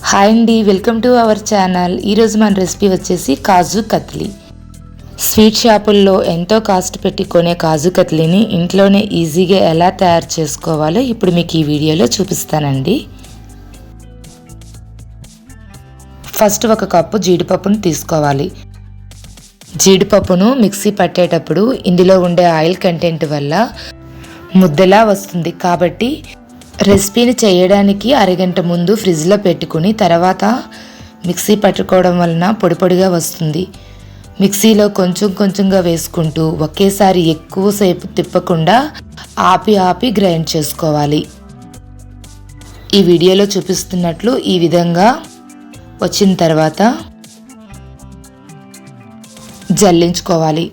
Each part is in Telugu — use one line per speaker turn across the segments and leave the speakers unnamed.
హాయ్ అండి, వెల్కమ్ టు అవర్ ఛానల్. ఈరోజు మన రెసిపీ వచ్చేసి కాజు కత్లీ. స్వీట్ షాపుల్లో ఎంతో కాస్ట్ పెట్టి కొనే కాజు కత్లీని ఇంట్లోనే ఈజీగా ఎలా తయారు చేసుకోవాలో ఇప్పుడు మీకు ఈ వీడియోలో చూపిస్తానండి. ఫస్ట్ ఒక కప్పు జీడిపప్పును తీసుకోవాలి. జీడిపప్పును మిక్సీ పట్టేటప్పుడు ఇందులో ఉండే ఆయిల్ కంటెంట్ వల్ల ముద్దలా వస్తుంది, కాబట్టి రెసిపీని చేయడానికి అరగంట ముందు ఫ్రిడ్జ్లో పెట్టుకుని తర్వాత మిక్సీ పట్టుకోవడం వలన పొడి పొడిగా వస్తుంది. మిక్సీలో కొంచెం కొంచెంగా వేసుకుంటూ ఒకేసారి ఎక్కువసేపు తిప్పకుండా ఆపి గ్రైండ్ చేసుకోవాలి. ఈ వీడియోలో చూపిస్తున్నట్లు ఈ విధంగా వచ్చిన తర్వాత జల్లించుకోవాలి.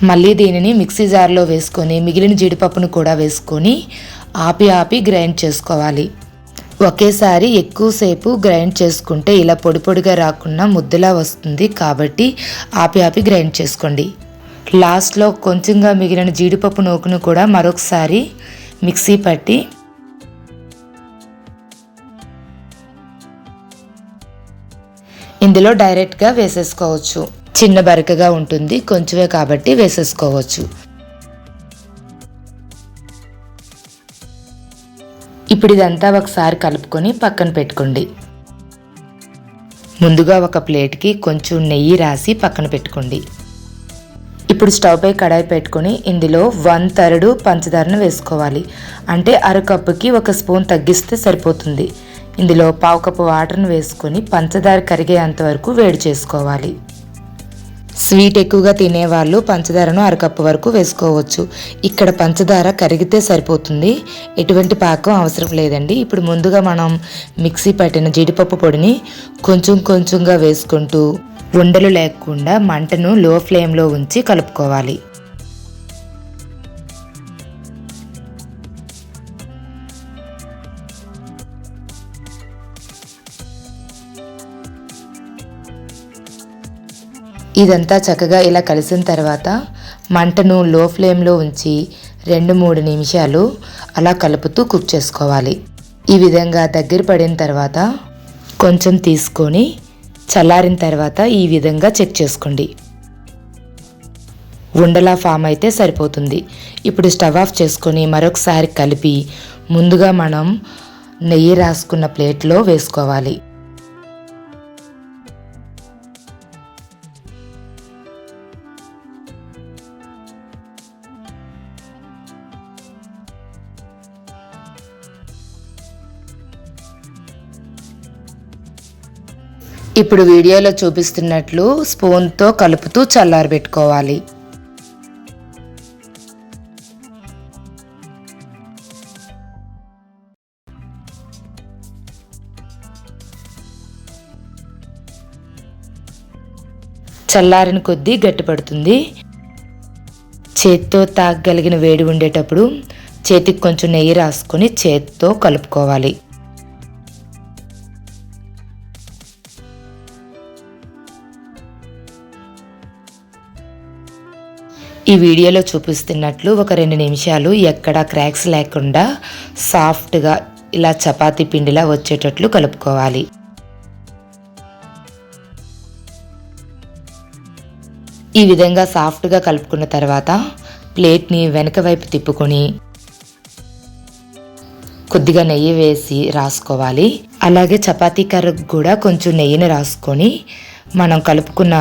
మళ్ళీ దీనిని మిక్సీ జార్లో వేసుకొని మిగిలిన జీడిపప్పును కూడా వేసుకొని ఆపి గ్రైండ్ చేసుకోవాలి. ఒకేసారి ఎక్కువసేపు గ్రైండ్ చేసుకుంటే ఇలా పొడి పొడిగా రాకుండా ముద్దలా వస్తుంది, కాబట్టి ఆపి గ్రైండ్ చేసుకోండి. లాస్ట్లో కొంచెంగా మిగిలిన జీడిపప్పు నూకును కూడా మరొకసారి మిక్సీ పట్టి ఇందులో డైరెక్ట్గా వేసేసుకోవచ్చు. చిన్న బరకగా ఉంటుంది, కొంచెమే కాబట్టి వేసేసుకోవచ్చు. ఇప్పుడు ఇదంతా ఒకసారి కలుపుకొని పక్కన పెట్టుకోండి. ముందుగా ఒక ప్లేట్కి కొంచెం నెయ్యి రాసి పక్కన పెట్టుకోండి. ఇప్పుడు స్టవ్ పై కడాయి పెట్టుకొని ఇందులో 1/3 పంచదారను వేసుకోవాలి. అంటే అరకప్పుకి 1 స్పూన్ తగ్గిస్తే సరిపోతుంది. ఇందులో 1/2 కప్పు వాటర్ను వేసుకొని పంచదార కరిగేంత వరకు వేడి చేసుకోవాలి. స్వీట్ ఎక్కువగా తినేవాళ్ళు పంచదారను అరకప్పు వరకు వేసుకోవచ్చు. ఇక్కడ పంచదార కరిగితే సరిపోతుంది, ఎటువంటి పాకం అవసరం లేదండి. ఇప్పుడు ముందుగా మనం మిక్సీ పట్టిన జీడిపప్పు పొడిని కొంచెం కొంచెంగా వేసుకుంటూ ఉండలు లేకుండా మంటను లో ఫ్లేమ్లో ఉంచి కలుపుకోవాలి. ఇదంతా చక్కగా ఇలా కలిసిన తర్వాత మంటను లో ఫ్లేమ్లో ఉంచి 2-3 నిమిషాలు అలా కలుపుతూ కుక్ చేసుకోవాలి. ఈ విధంగా దగ్గర పడిన తర్వాత కొంచెం తీసుకొని చల్లారిన తర్వాత ఈ విధంగా చెక్ చేసుకోండి. ఉండలా ఫామ్ అయితే సరిపోతుంది. ఇప్పుడు స్టవ్ ఆఫ్ చేసుకొని మరొకసారి కలిపి ముందుగా మనం నెయ్యి రాసుకున్న ప్లేట్లో వేసుకోవాలి. ఇప్పుడు వీడియోలో చూపిస్తున్నట్లు స్పూన్తో కలుపుతూ చల్లారబెట్టుకోవాలి. చల్లారిన కొద్దీ గట్టిపడుతుంది. చేత్తో తాగగలిగిన వేడి ఉండేటప్పుడు చేతికి కొంచెం నెయ్యి రాసుకొని చేత్తో కలుపుకోవాలి. ఈ వీడియోలో చూపిస్తున్నట్లు ఒక 2 నిమిషాలు ఎక్కడా క్రాక్స్ లేకుండా సాఫ్ట్గా ఇలా చపాతీ పిండిలా వచ్చేటట్లు కలుపుకోవాలి. ఈ విధంగా సాఫ్ట్గా కలుపుకున్న తర్వాత ప్లేట్ని వెనక వైపు తిప్పుకొని కొద్దిగా నెయ్యి వేసి రాసుకోవాలి. అలాగే చపాతీ కర్రకు కూడా కొంచెం నెయ్యిని రాసుకొని మనం కలుపుకున్న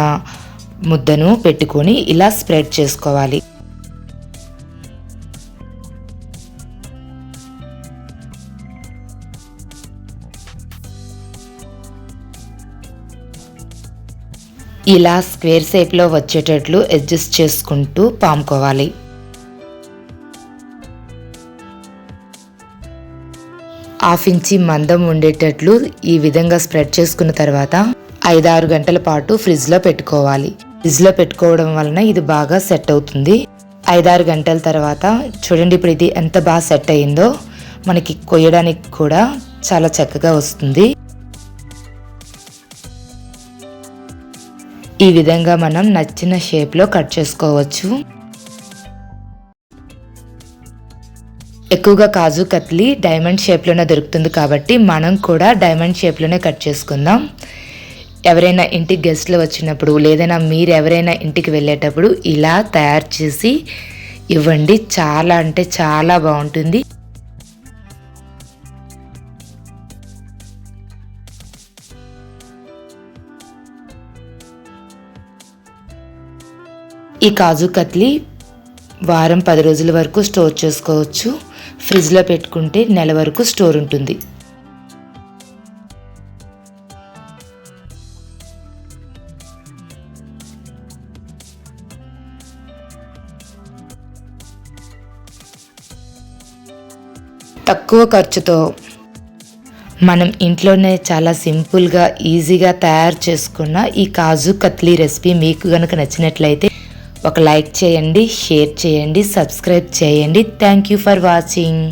ముద్దను పెట్టుకొని ఇలా స్ప్రెడ్ చేసుకోవాలి. ఇలా స్క్వేర్ షేప్లో వచ్చేటట్లు అడ్జస్ట్ చేసుకుంటూ పాముకోవాలి. ½ ఇంచి మందం ఉండేటట్లు ఈ విధంగా స్ప్రెడ్ చేసుకున్న తర్వాత 5-6 గంటల పాటు ఫ్రిడ్జ్లో పెట్టుకోవాలి. ఫ్రిడ్జ్లో పెట్టుకోవడం వలన ఇది బాగా సెట్ అవుతుంది. 5-6 గంటల తర్వాత చూడండి, ఇప్పుడు ఇది ఎంత బాగా సెట్ అయిందో. మనకి కొయ్యడానికి కూడా చాలా చక్కగా వస్తుంది. ఈ విధంగా మనం నచ్చిన షేప్లో కట్ చేసుకోవచ్చు. ఎక్కువగా కాజు కత్లీ డైమండ్ షేప్లోనే దొరుకుతుంది కాబట్టి మనం కూడా డైమండ్ షేప్లోనే కట్ చేసుకుందాం. ఎవరైనా ఇంటికి గెస్ట్లు వచ్చినప్పుడు లేదైనా మీరు ఎవరైనా ఇంటికి వెళ్ళేటప్పుడు ఇలా తయారు చేసి ఇవ్వండి. చాలా అంటే చాలా బాగుంటుంది. ఈ కాజు కత్లీ వారం 10 రోజుల వరకు స్టోర్ చేసుకోవచ్చు. ఫ్రిడ్జ్లో పెట్టుకుంటే నెల వరకు స్టోర్ ఉంటుంది. తక్కువ ఖర్చుతో మనం ఇంట్లోనే చాలా సింపుల్గా ఈజీగా తయారు చేసుకున్న ఈ కాజు కత్లీ రెసిపీ మీకు కనుక నచ్చినట్లయితే ఒక లైక్ చేయండి, షేర్ చేయండి, సబ్స్క్రైబ్ చేయండి. Thank you for watching.